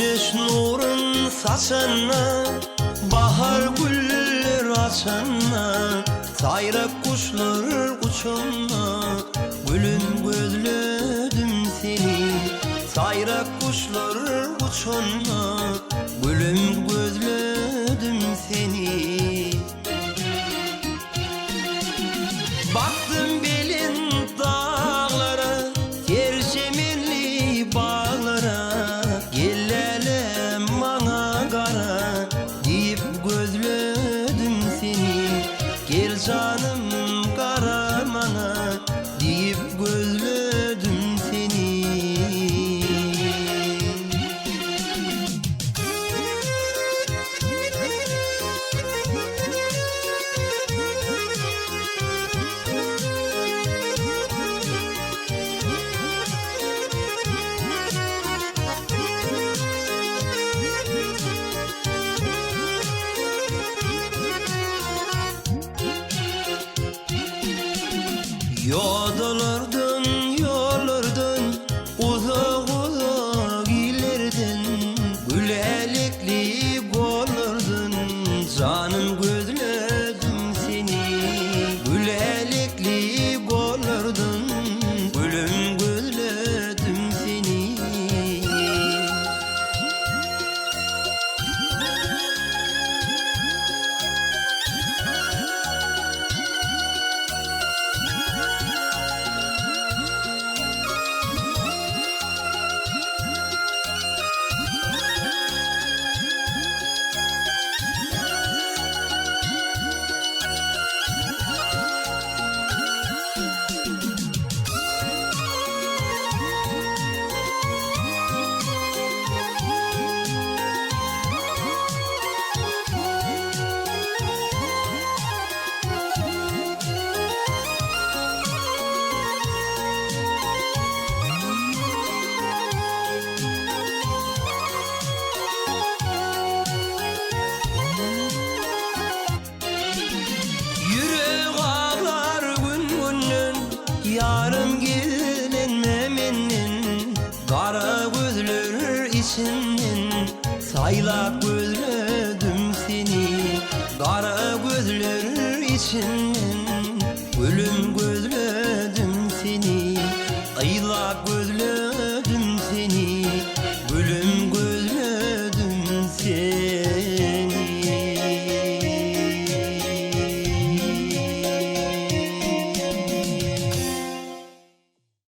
Güneş nurun saçana, bahar güller açana, sayrak kuşlar uçana, gülüm gözledim seni. Sayrak kuşlar uçana, gülüm gözledim seni. Baktım belin dağlara, tercemenli bağlara, gelelim bana kara, deyip gözledim seni. Gel canım karamana, deyip gözledim seni. Yollardan, yollardan, uzak uzak illerden, gül elekli gollardan, canım gözledim seni. Gül elekli gollardan, gülüm gözledim seni. Yarım gelinmemenin, kara gözler içinden, saylak gözledim seni. Kara gözler içinden, ölüm